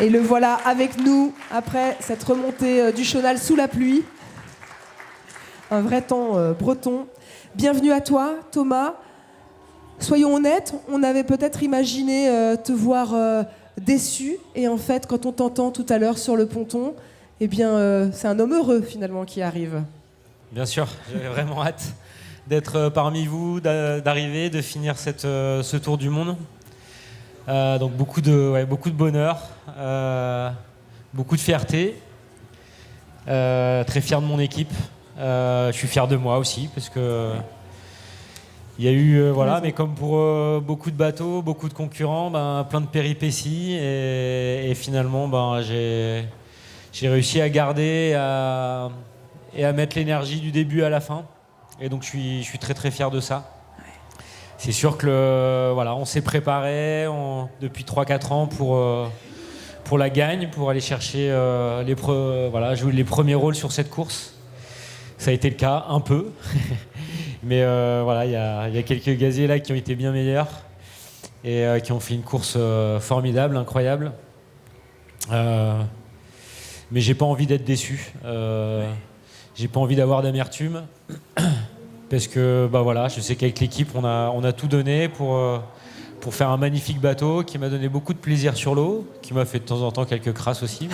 Et le voilà avec nous après cette remontée du Chaunal sous la pluie. Un vrai temps breton. Bienvenue à toi, Thomas. Soyons honnêtes, on avait peut-être imaginé te voir déçu. Et en fait, quand on t'entend tout à l'heure sur le ponton, eh bien, c'est un homme heureux finalement qui arrive. Bien sûr, j'avais vraiment hâte d'être parmi vous, d'arriver, de finir ce tour du monde. Donc beaucoup de bonheur, beaucoup de fierté, très fier de mon équipe. Je suis fier de moi aussi parce que il y a eu mais comme pour beaucoup de bateaux, beaucoup de concurrents, plein de péripéties et finalement j'ai réussi à garder et à mettre l'énergie du début à la fin. Et donc je suis très très fier de ça. C'est sûr que on s'est préparé depuis 3-4 ans pour la gagne, pour aller chercher jouer les premiers rôles sur cette course. Ça a été le cas, un peu. Mais il y a quelques gaziers là qui ont été bien meilleurs et qui ont fait une course formidable, incroyable. Mais j'ai pas envie d'être déçu. J'ai pas envie d'avoir d'amertume. Parce que je sais qu'avec l'équipe, on a tout donné pour faire un magnifique bateau qui m'a donné beaucoup de plaisir sur l'eau, qui m'a fait de temps en temps quelques crasses aussi.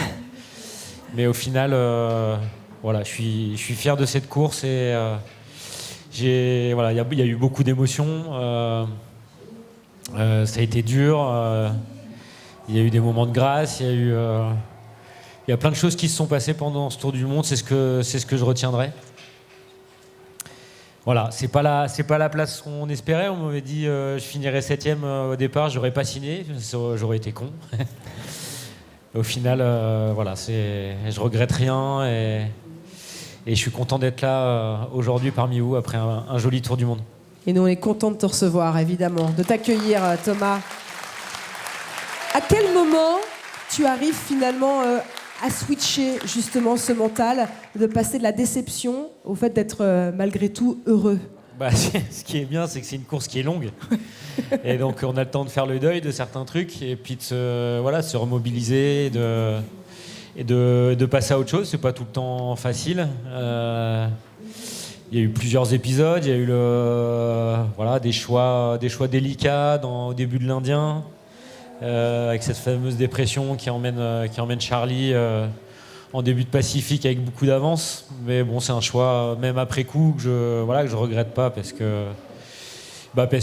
Mais au final, je suis fier de cette course et il y a eu beaucoup d'émotions. Ça a été dur. Il y a eu des moments de grâce. Il y a plein de choses qui se sont passées pendant ce Tour du Monde. C'est ce que je retiendrai. Voilà, c'est pas la place qu'on espérait. On m'avait dit je finirais 7e au départ, j'aurais pas signé, j'aurais été con. Au final, je regrette rien et je suis content d'être là aujourd'hui parmi vous après un joli tour du monde. Et nous, on est contents de te recevoir, évidemment, de t'accueillir, Thomas. À quel moment tu arrives finalement à switcher justement ce mental, de passer de la déception au fait d'être malgré tout heureux? Ce qui est bien, c'est que c'est une course qui est longue. Et donc on a le temps de faire le deuil de certains trucs et puis de se remobiliser et de passer à autre chose. C'est pas tout le temps facile. Il y a eu plusieurs épisodes, il y a eu des choix délicats au début de l'Indien. Avec cette fameuse dépression qui emmène Charlie en début de Pacifique avec beaucoup d'avance. Mais bon, c'est un choix, même après coup, que je regrette pas parce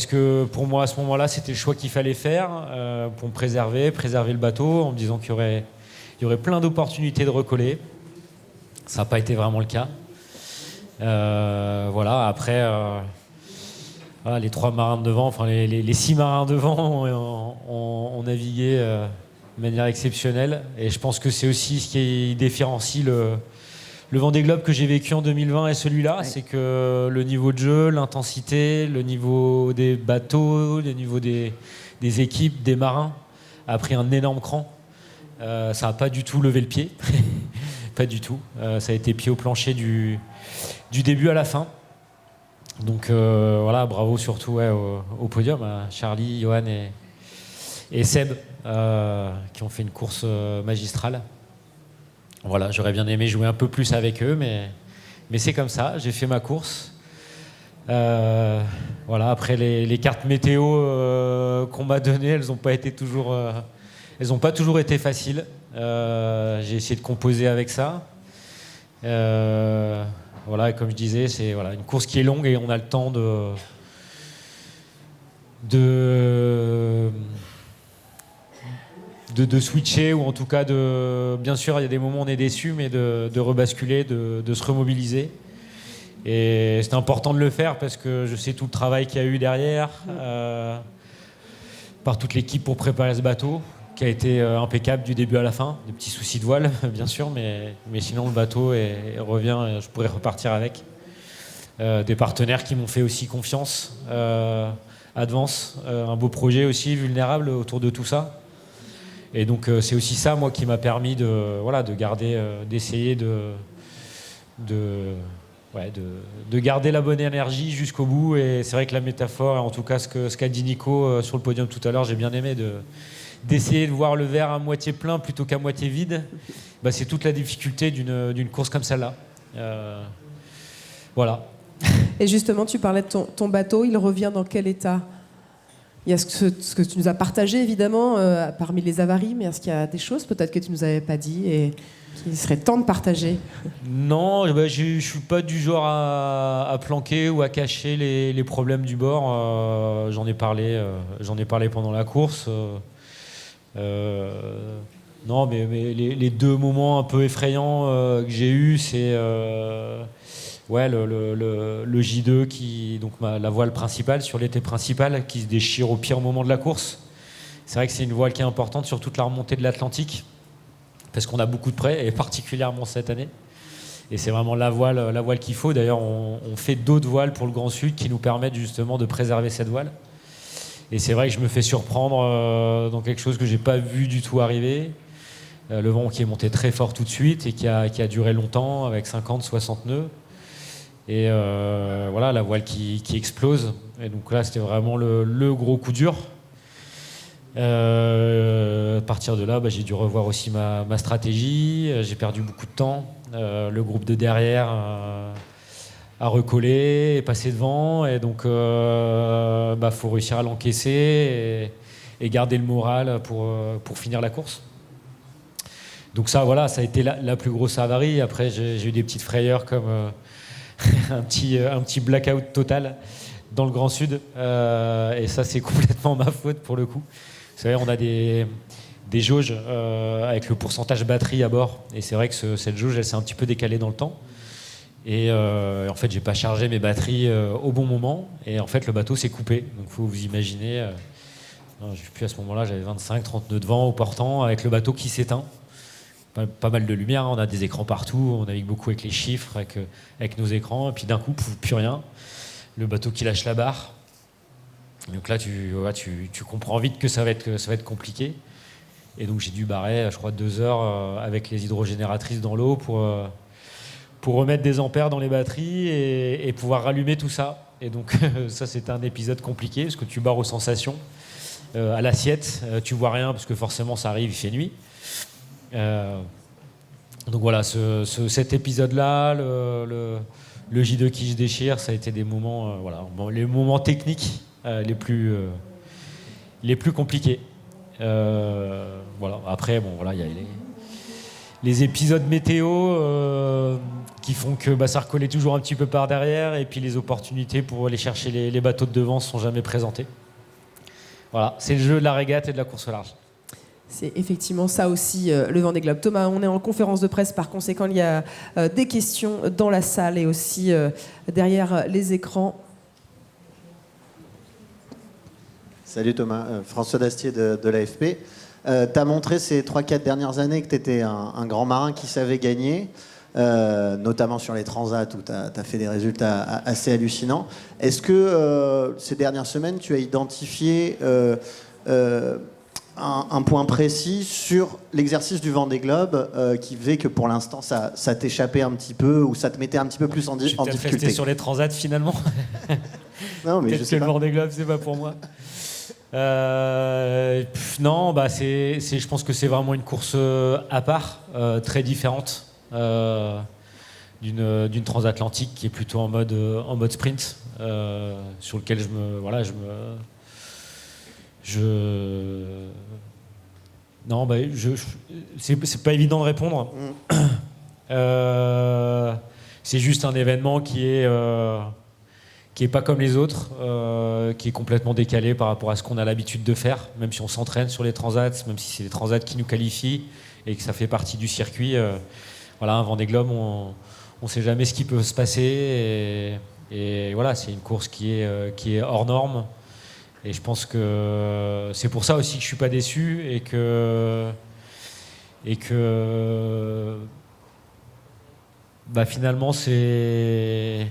que pour moi, à ce moment-là, c'était le choix qu'il fallait faire pour me préserver le bateau, en me disant qu'il y aurait plein d'opportunités de recoller. Ça n'a pas été vraiment le cas. Après... les 3 marins de devant, les 6 marins devant ont navigué de manière exceptionnelle. Et je pense que c'est aussi ce qui différencie le Vendée Globe que j'ai vécu en 2020 et celui-là. Ouais. C'est que le niveau de jeu, l'intensité, le niveau des bateaux, le niveau des équipes, des marins a pris un énorme cran. Ça n'a pas du tout levé le pied. Pas du tout. Ça a été pied au plancher du début à la fin. Donc bravo surtout au podium à Charlie, Johan et Seb qui ont fait une course magistrale. Voilà, j'aurais bien aimé jouer un peu plus avec eux, mais c'est comme ça, j'ai fait ma course. Après les cartes météo qu'on m'a données, elles n'ont pas toujours été faciles. J'ai essayé de composer avec ça. Comme je disais, c'est une course qui est longue et on a le temps de switcher, ou en tout cas bien sûr il y a des moments où on est déçu, mais de rebasculer, de se remobiliser. Et c'est important de le faire parce que je sais tout le travail qu'il y a eu derrière par toute l'équipe pour préparer ce bateau, qui a été impeccable du début à la fin. Des petits soucis de voile, bien sûr, mais sinon le bateau revient et je pourrais repartir avec. Des partenaires qui m'ont fait aussi confiance. Advance, un beau projet aussi vulnérable autour de tout ça. Et donc c'est aussi ça, moi, qui m'a permis de garder, d'essayer de garder la bonne énergie jusqu'au bout. Et c'est vrai que la métaphore, en tout cas ce qu'a dit Nico sur le podium tout à l'heure, j'ai bien aimé d'essayer de voir le verre à moitié plein plutôt qu'à moitié vide, c'est toute la difficulté d'une course comme celle-là. Voilà. Et justement, tu parlais de ton bateau, il revient dans quel état ? Il y a ce que tu nous as partagé, évidemment, parmi les avaries, mais est-ce qu'il y a des choses peut-être que tu nous avais pas dit et qu'il serait temps de partager ? Non, je ne suis pas du genre à planquer ou à cacher les problèmes du bord. J'en ai parlé pendant la course. Non, mais les deux moments un peu effrayants que j'ai eus, c'est le J2, donc la voile principale sur l'été principal, qui se déchire au pire moment de la course. C'est vrai que c'est une voile qui est importante sur toute la remontée de l'Atlantique, parce qu'on a beaucoup de prêts, et particulièrement cette année. Et c'est vraiment la voile qu'il faut. D'ailleurs, on fait d'autres voiles pour le Grand Sud qui nous permettent justement de préserver cette voile. Et c'est vrai que je me fais surprendre dans quelque chose que j'ai pas vu du tout arriver. Le vent qui est monté très fort tout de suite et qui a duré longtemps avec 50-60 nœuds. Et la voile qui explose. Et donc là, c'était vraiment le gros coup dur. À partir de là, j'ai dû revoir aussi ma stratégie. J'ai perdu beaucoup de temps. Le groupe de derrière a recollé et passé devant. Et donc, faut réussir à l'encaisser et garder le moral pour finir la course. Donc ça, ça a été la plus grosse avarie. Après, j'ai eu des petites frayeurs comme un petit blackout total dans le Grand Sud. Et ça, c'est complètement ma faute pour le coup. Vous savez, on a des jauges avec le pourcentage batterie à bord. Et c'est vrai que cette jauge, elle s'est un petit peu décalée dans le temps. Et en fait, j'ai pas chargé mes batteries au bon moment. Et en fait, le bateau s'est coupé. Donc, il faut vous imaginer... à ce moment-là, j'avais 25-30 nœuds de vent au portant avec le bateau qui s'éteint. Pas mal de lumière, on a des écrans partout, on navigue beaucoup avec les chiffres, avec nos écrans, et puis d'un coup, plus rien. Le bateau qui lâche la barre. Donc là, tu comprends vite que ça va être compliqué. Et donc j'ai dû barrer, je crois, 2 heures avec les hydrogénératrices dans l'eau pour remettre des ampères dans les batteries et pouvoir rallumer tout ça. Et donc ça, c'était un épisode compliqué, parce que tu barres aux sensations. À l'assiette, tu vois rien, parce que forcément, ça arrive, il fait nuit. Donc voilà, cet épisode-là, le J2 qui se déchire, ça a été des moments, les moments techniques les plus compliqués. Après, il y a les épisodes météo qui font que ça recollait toujours un petit peu par derrière, et puis les opportunités pour aller chercher les bateaux de devant ne sont jamais présentées. Voilà, c'est le jeu de la régate et de la course au large. C'est effectivement ça aussi, le Vendée Globe. Thomas, on est en conférence de presse, par conséquent, il y a des questions dans la salle et aussi derrière les écrans. Salut Thomas, François Dastier de l'AFP. Tu as montré ces 3-4 dernières années que tu étais un grand marin qui savait gagner, notamment sur les transats où tu as fait des résultats assez hallucinants. Est-ce que ces dernières semaines, tu as identifié un point précis sur l'exercice du Vendée Globe qui faisait que pour l'instant ça t'échappait un petit peu ou ça te mettait un petit peu plus en difficulté? Je suis resté sur les transats finalement. Non, mais peut-être que le Vendée Globe, c'est pas pour moi. Non, je pense que c'est vraiment une course à part, très différente d'une transatlantique qui est plutôt en mode sprint, sur lequel c'est pas évident de répondre. C'est juste un événement qui est pas comme les autres, qui est complètement décalé par rapport à ce qu'on a l'habitude de faire, même si on s'entraîne sur les transats, même si c'est les transats qui nous qualifient et que ça fait partie du circuit. Un Vendée Globe, on sait jamais ce qui peut se passer, et voilà, c'est une course qui est hors norme. Et je pense que c'est pour ça aussi que je suis pas déçu et que finalement c'est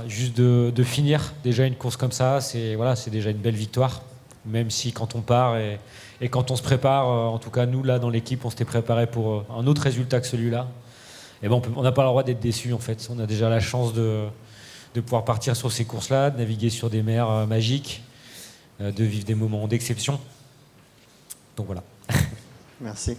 juste de finir déjà une course comme ça, c'est déjà une belle victoire, même si quand on part et quand on se prépare, en tout cas nous là dans l'équipe, on s'était préparé pour un autre résultat que celui-là. Et on n'a pas le droit d'être déçu en fait. On a déjà la chance de pouvoir partir sur ces courses-là, de naviguer sur des mers magiques, de vivre des moments d'exception. Donc voilà. Merci.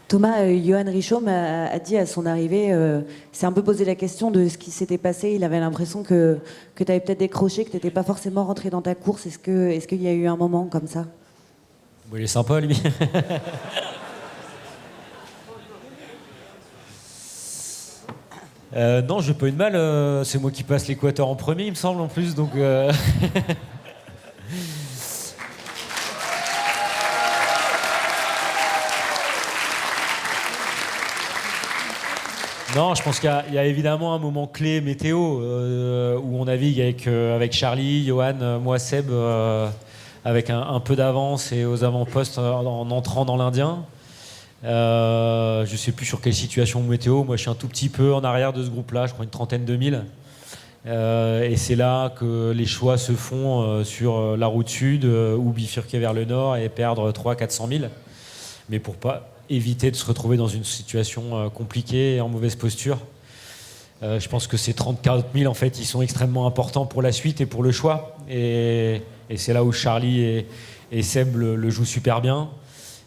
Thomas, Johan Richomme a dit à son arrivée, s'est un peu posé la question de ce qui s'était passé. Il avait l'impression que tu avais peut-être décroché, que tu n'étais pas forcément rentré dans ta course. Est-ce qu'il y a eu un moment comme ça? Bon, il est sympa, lui. Non, je n'ai pas eu de mal. C'est moi qui passe l'équateur en premier, il me semble, en plus. Donc, Non, je pense qu'il y a évidemment un moment clé météo où on navigue avec Charlie, Johan, moi, Seb, avec un peu d'avance et aux avant-postes en entrant dans l'Indien. Je ne sais plus sur quelle situation météo. Moi, je suis un tout petit peu en arrière de ce groupe-là, je crois une trentaine de milles. Et c'est là que les choix se font sur la route sud ou bifurquer vers le nord et perdre 300-400 milles. Mais pour pas éviter de se retrouver dans une situation compliquée et en mauvaise posture. Je pense que ces 30-40 000, en fait, ils sont extrêmement importants pour la suite et pour le choix. Et c'est là où Charlie et Seb le jouent super bien.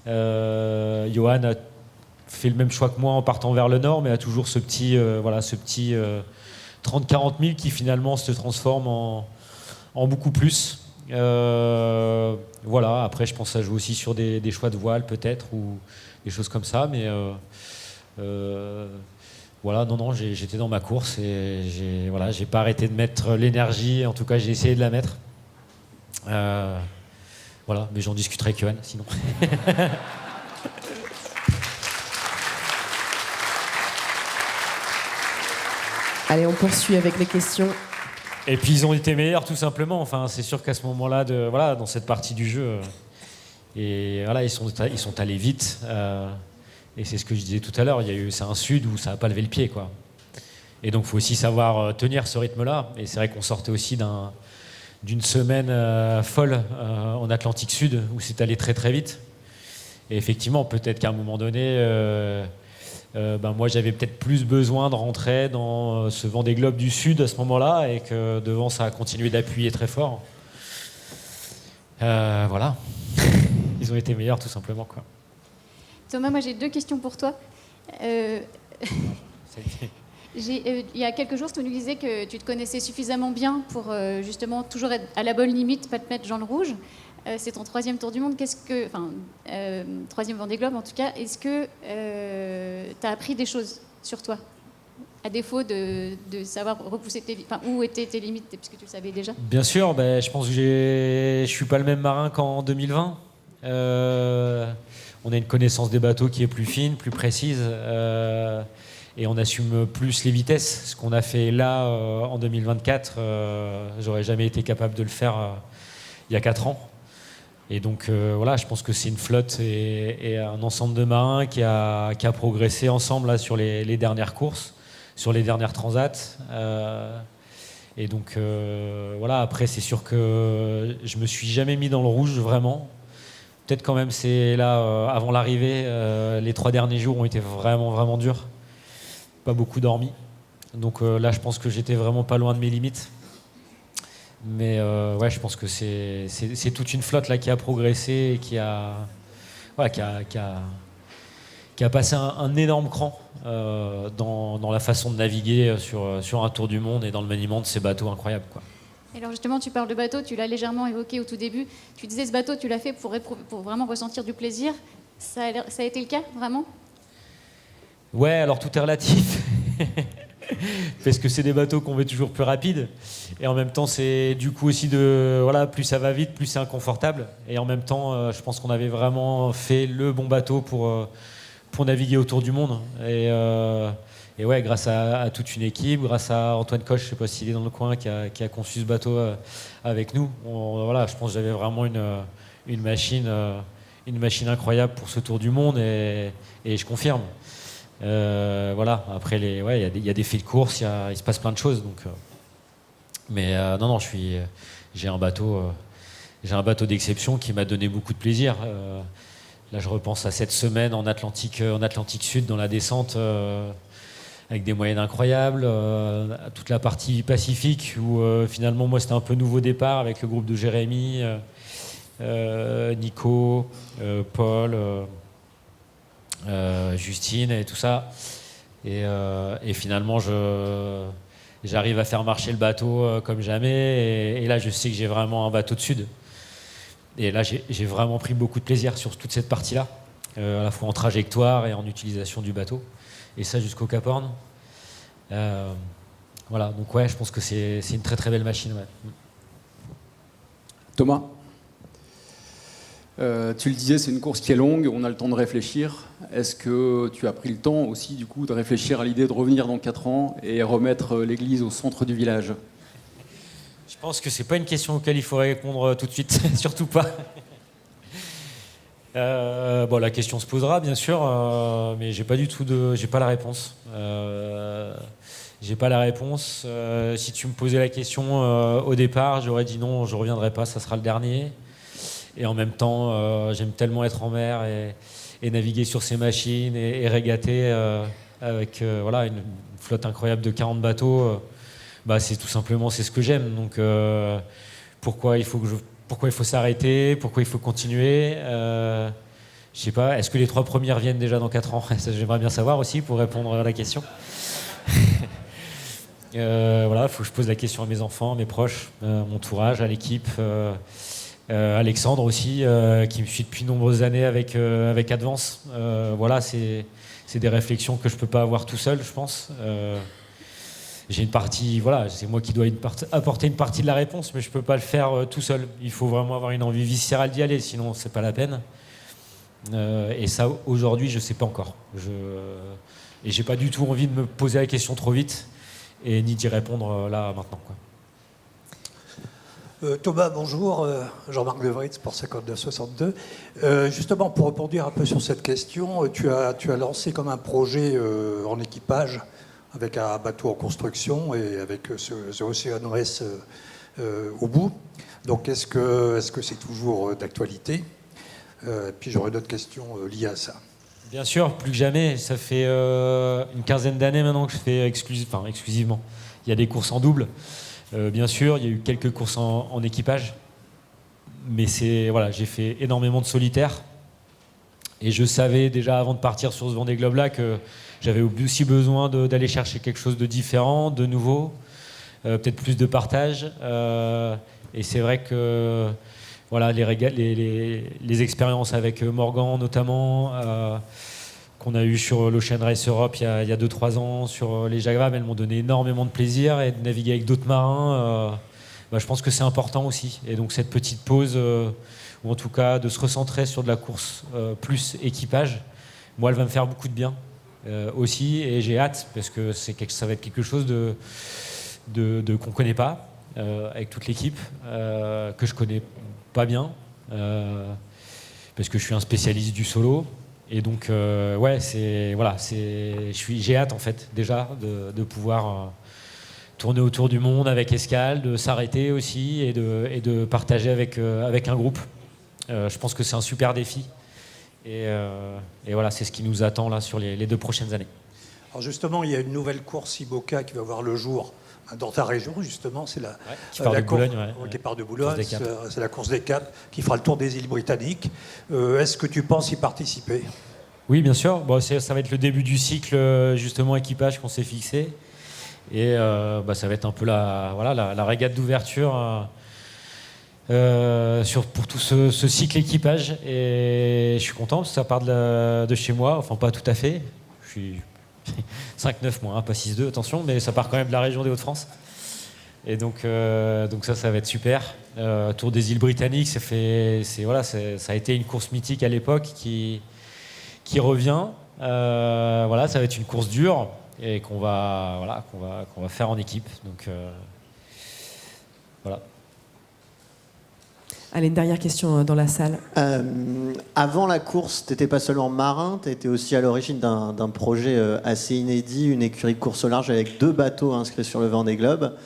Johan a fait le même choix que moi en partant vers le nord, mais a toujours ce petit 30-40 000 qui finalement se transforme en beaucoup plus. Voilà, après je pense que ça joue aussi sur des choix de voile peut-être ou des choses comme ça, mais voilà, non, j'étais dans ma course et j'ai pas arrêté de mettre l'énergie, en tout cas j'ai essayé de la mettre. Voilà, mais j'en discuterai avec Johan sinon. Allez, on poursuit avec les questions. Et puis ils ont été meilleurs tout simplement. Enfin, c'est sûr qu'à ce moment-là, dans cette partie du jeu, et voilà, ils sont allés vite. Et c'est ce que je disais tout à l'heure. C'est un sud où ça n'a pas levé le pied, quoi. Et donc, il faut aussi savoir tenir ce rythme-là. Et c'est vrai qu'on sortait aussi d'une semaine folle en Atlantique Sud où c'est allé très très vite. Et effectivement, peut-être qu'à un moment donné. Moi j'avais peut-être plus besoin de rentrer dans ce Vendée Globe du Sud à ce moment-là et que devant ça a continué d'appuyer très fort. Voilà. Ils ont été meilleurs tout simplement, quoi. Thomas, moi j'ai 2 questions pour toi. Il y a quelques jours, tu nous disais que tu te connaissais suffisamment bien pour justement toujours être à la bonne limite, pas te mettre dans le rouge. C'est ton 3e Tour du Monde. 3e Vendée Globe en tout cas. Est-ce que tu as appris des choses sur toi, à défaut de savoir repousser où étaient tes limites, puisque tu le savais déjà? Bien sûr, je pense que je suis pas le même marin qu'en 2020. On a une connaissance des bateaux qui est plus fine, plus précise, et on assume plus les vitesses. Ce qu'on a fait là en 2024, j'aurais jamais été capable de le faire il y a 4 ans. Et donc voilà, je pense que c'est une flotte et un ensemble de marins qui a progressé ensemble là, sur les dernières courses, sur les dernières transats. Et donc voilà, après c'est sûr que je me suis jamais mis dans le rouge vraiment. Peut-être quand même c'est là, avant l'arrivée, les 3 derniers jours ont été vraiment vraiment durs. Pas beaucoup dormi. Donc là je pense que j'étais vraiment pas loin de mes limites. Mais ouais, je pense que c'est toute une flotte là qui a progressé et qui a passé un énorme cran dans la façon de naviguer sur un tour du monde et dans le maniement de ces bateaux incroyables, quoi. Et alors justement, tu parles de bateau, tu l'as légèrement évoqué au tout début. Tu disais ce bateau, tu l'as fait pour vraiment ressentir du plaisir. Ça a été le cas, vraiment? Ouais, alors tout est relatif. Parce que c'est des bateaux qu'on veut toujours plus rapides. Et en même temps, c'est du coup aussi plus ça va vite, plus c'est inconfortable. Et en même temps, je pense qu'on avait vraiment fait le bon bateau pour naviguer autour du monde. Et ouais, grâce à toute une équipe, grâce à Antoine Coche, je ne sais pas s'il est dans le coin, qui a conçu ce bateau avec nous. Je pense que j'avais vraiment une machine incroyable pour ce tour du monde. Et je confirme. Voilà. Après, il y a des faits de course, il se passe plein de choses. Donc, non, j'ai un bateau d'exception qui m'a donné beaucoup de plaisir. Là, je repense à cette semaine en Atlantique Sud, dans la descente, avec des moyennes incroyables. À toute la partie Pacifique, où finalement, moi, c'était un peu nouveau départ avec le groupe de Jérémy, Nico, Paul, Justine et tout ça. Et finalement, j'arrive à faire marcher le bateau comme jamais. Et là, je sais que j'ai vraiment un bateau de sud. Et là, j'ai vraiment pris beaucoup de plaisir sur toute cette partie-là, à la fois en trajectoire et en utilisation du bateau. Et ça jusqu'au Cap Horn. Voilà, donc ouais, je pense que c'est une très très belle machine. Ouais. Thomas, tu le disais, c'est une course qui est longue, on a le temps de réfléchir. Est-ce que tu as pris le temps aussi du coup de réfléchir à l'idée de revenir dans 4 ans et remettre l'église au centre du village ? Je pense que c'est pas une question auquel il faut répondre tout de suite, surtout pas. Bon, la question se posera bien sûr, mais j'ai pas la réponse. J'ai pas la réponse. Si tu me posais la question au départ, j'aurais dit non, je reviendrai pas, ça sera le dernier. Et en même temps, j'aime tellement être en mer et naviguer sur ces machines et régater avec voilà, une flotte incroyable de 40 bateaux. C'est tout simplement c'est ce que j'aime. Donc pourquoi il faut s'arrêter, pourquoi il faut continuer, je sais pas, est-ce que les 3 premières viennent déjà dans 4 ans? Ça, j'aimerais bien savoir aussi pour répondre à la question. Voilà, il faut que je pose la question à mes enfants, à mes proches, mon entourage, à l'équipe, Alexandre aussi, qui me suit depuis de nombreuses années avec Advance. Voilà, c'est des réflexions que je peux pas avoir tout seul, je pense. J'ai une partie, voilà, c'est moi qui dois apporter une partie de la réponse, mais je peux pas le faire tout seul. Il faut vraiment avoir une envie viscérale d'y aller, sinon c'est pas la peine. Et ça, aujourd'hui, je sais pas encore. Et j'ai pas du tout envie de me poser la question trop vite et ni d'y répondre là maintenant, quoi. Thomas, bonjour. Jean-Marc De Vries pour 52-62. Justement, pour rebondir un peu sur cette question, tu as lancé comme un projet en équipage avec un bateau en construction et avec ce Ocean Race au bout. Donc, est-ce que c'est toujours d'actualité? Puis j'aurais d'autres questions liées à ça. Bien sûr, plus que jamais. Ça fait une quinzaine d'années maintenant que je fais exclusivement. Il y a des courses en double. Bien sûr, il y a eu quelques courses en équipage. Mais j'ai fait énormément de solitaire. Et je savais déjà avant de partir sur ce Vendée Globe-là que j'avais aussi besoin d'aller chercher quelque chose de différent, de nouveau, peut-être plus de partage. Et c'est vrai que voilà, les expériences avec Morgan notamment, qu'on a eu sur l'Ocean Race Europe il y a 2-3 ans, sur les Jacques Vabre, elles m'ont donné énormément de plaisir. Et de naviguer avec d'autres marins, je pense que c'est important aussi. Et donc cette petite pause, ou en tout cas de se recentrer sur de la course plus équipage, moi elle va me faire beaucoup de bien aussi. Et j'ai hâte, parce que ça va être quelque chose qu'on ne connaît pas, avec toute l'équipe, que je connais pas bien, parce que je suis un spécialiste du solo. Et donc, j'ai hâte en fait déjà de pouvoir tourner autour du monde avec escale, de s'arrêter aussi et de partager avec un groupe. Je pense que c'est un super défi. Et voilà, c'est ce qui nous attend là sur les 2 prochaines années. Alors justement, il y a une nouvelle course IBOCA qui va voir le jour dans ta région, justement. C'est qui part de Boulogne. Qui part de Boulogne, c'est la course des Caps, qui fera le tour des îles Britanniques. Est-ce que tu penses y participer? Oui, bien sûr. Ça va être le début du cycle, justement, équipage qu'on s'est fixé. Et ça va être un peu la régate d'ouverture pour tout ce cycle équipage. Et je suis content parce que ça part de chez moi. Enfin, pas tout à fait. Je suis 5-9 moi, pas 6-2, attention, mais ça part quand même de la région des Hauts-de-France. Et donc ça va être super. Tour des îles Britanniques, ça a été une course mythique à l'époque qui revient. Ça va être une course dure et qu'on va faire en équipe. Donc voilà. Allez, une dernière question dans la salle. Avant la course, tu n'étais pas seulement marin, tu étais aussi à l'origine d'un projet assez inédit, une écurie de course au large avec 2 bateaux inscrits sur le Vendée Globe.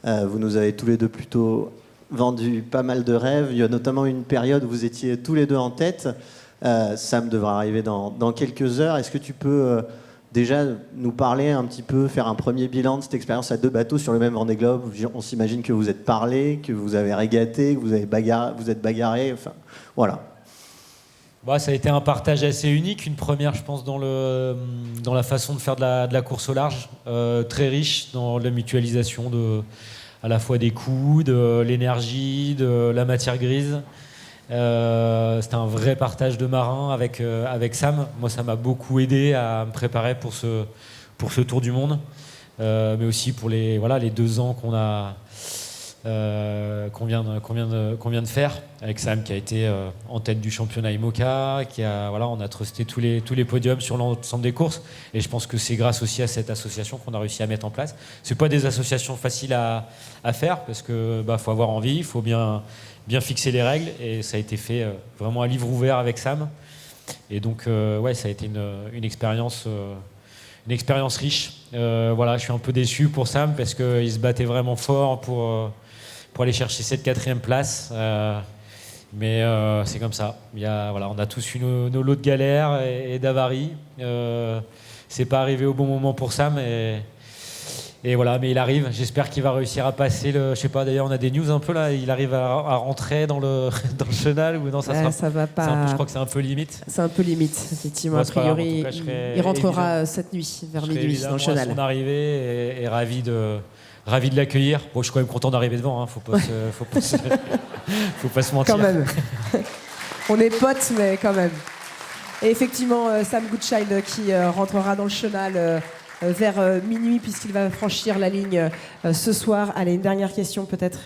Vous nous avez tous les 2 plutôt vendu pas mal de rêves. Il y a notamment une période où vous étiez tous les 2 en tête. Sam devra arriver dans quelques heures. Est-ce que tu peux déjà nous parler un petit peu, faire un premier bilan de cette expérience à 2 bateaux sur le même Vendée Globe? On s'imagine que vous êtes parlé, que vous avez régaté, que vous êtes bagarré. Enfin, voilà. Bah, ça a été un partage assez unique, une première, je pense, dans la façon de faire de la course au large, très riche dans la mutualisation à la fois des coûts, de l'énergie, de la matière grise. C'était un vrai partage de marins avec Sam. Moi, ça m'a beaucoup aidé à me préparer pour ce tour du monde, mais aussi pour les 2 ans qu'on vient de faire avec Sam, qui a été en tête du championnat IMOCA, on a trusté tous les podiums sur l'ensemble des courses, et je pense que c'est grâce aussi à cette association qu'on a réussi à mettre en place. C'est pas des associations faciles à faire, parce que faut avoir envie, il faut bien fixer les règles, et ça a été fait vraiment à livre ouvert avec Sam, et donc ça a été une expérience riche. Je suis un peu déçu pour Sam, parce qu'il se battait vraiment fort pour aller chercher cette 4e place, mais c'est comme ça. On a tous eu nos lots de galères et d'avaries. C'est pas arrivé au bon moment pour Sam, et voilà, mais il arrive. J'espère qu'il va réussir à passer je sais pas, d'ailleurs on a des news un peu là, il arrive à rentrer dans le chenal, ou non, ça va pas. Je crois que c'est un peu limite. C'est un peu limite, effectivement. A priori, il rentrera cette nuit, vers minuit, dans le chenal. Son arrivée, et ravi de l'accueillir. Bon, je suis quand même content d'arriver devant, hein. Faut pas se mentir. Quand même. On est potes, mais quand même. Et effectivement, Sam Goodchild qui rentrera dans le chenal vers minuit, puisqu'il va franchir la ligne ce soir. Allez, une dernière question peut-être.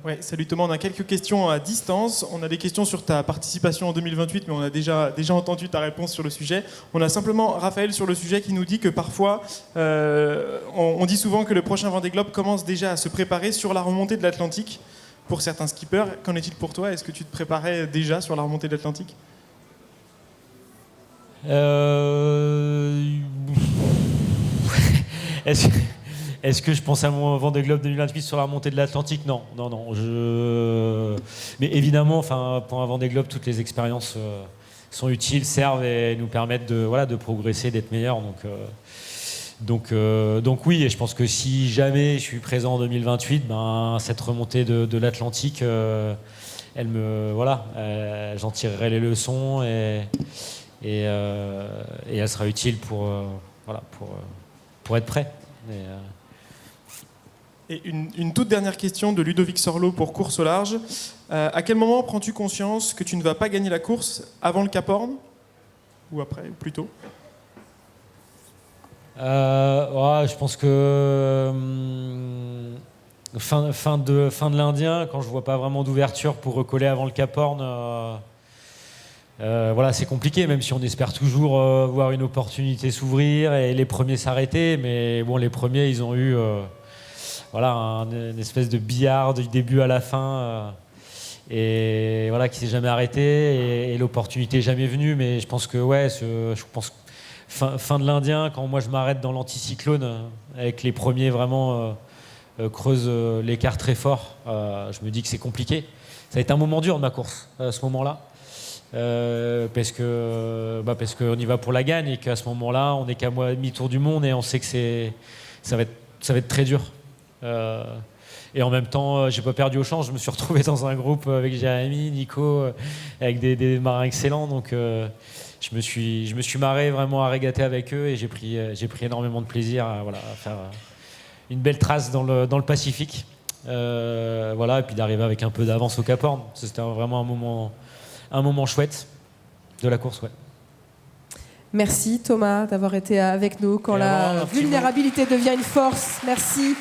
Ouais, salut Thomas, on a quelques questions à distance. On a des questions sur ta participation en 2028, mais on a déjà entendu ta réponse sur le sujet. On a simplement Raphaël sur le sujet qui nous dit que parfois, on dit souvent que le prochain Vendée Globe commence déjà à se préparer sur la remontée de l'Atlantique. Pour certains skippers, qu'en est-il pour toi? Est-ce que tu te préparais déjà sur la remontée de l'Atlantique? Est-ce que je pense à mon Vendée Globe 2028 sur la remontée de l'Atlantique? Non. Mais évidemment, pour un Vendée Globe, toutes les expériences sont utiles, servent et nous permettent de progresser, d'être meilleurs. Donc oui, et je pense que si jamais je suis présent en 2028, cette remontée de l'Atlantique, j'en tirerai les leçons, et elle sera utile pour être prêt. Et une toute dernière question de Ludovic Sorlo pour Course au large. À quel moment prends-tu conscience que tu ne vas pas gagner la course? Avant le Cap Horn? Ou après, ou plus tôt? Je pense que fin de l'Indien, quand je vois pas vraiment d'ouverture pour recoller avant le Cap Horn, c'est compliqué, même si on espère toujours voir une opportunité s'ouvrir et les premiers s'arrêter. Mais bon, les premiers, ils ont eu une espèce de billard du début à la fin, qui s'est jamais arrêté, et l'opportunité n'est jamais venue. Mais je pense que fin de l'Indien, quand moi je m'arrête dans l'anticyclone, avec les premiers vraiment creusent l'écart très fort, je me dis que c'est compliqué. Ça a été un moment dur de ma course, à ce moment-là. Parce qu'on y va pour la gagne, et qu'à ce moment-là on n'est qu'à mi-tour du monde, et on sait que ça va être très dur, et en même temps j'ai pas perdu au change. Je me suis retrouvé dans un groupe avec Jérémy, Nico, avec des marins excellents, donc je me suis marré vraiment à régater avec eux, et j'ai pris énormément de plaisir à faire une belle trace dans le Pacifique, et puis d'arriver avec un peu d'avance au Cap Horn. C'était vraiment un moment chouette de la course, ouais. Merci Thomas d'avoir été avec nous quand la vulnérabilité devient une force. Merci.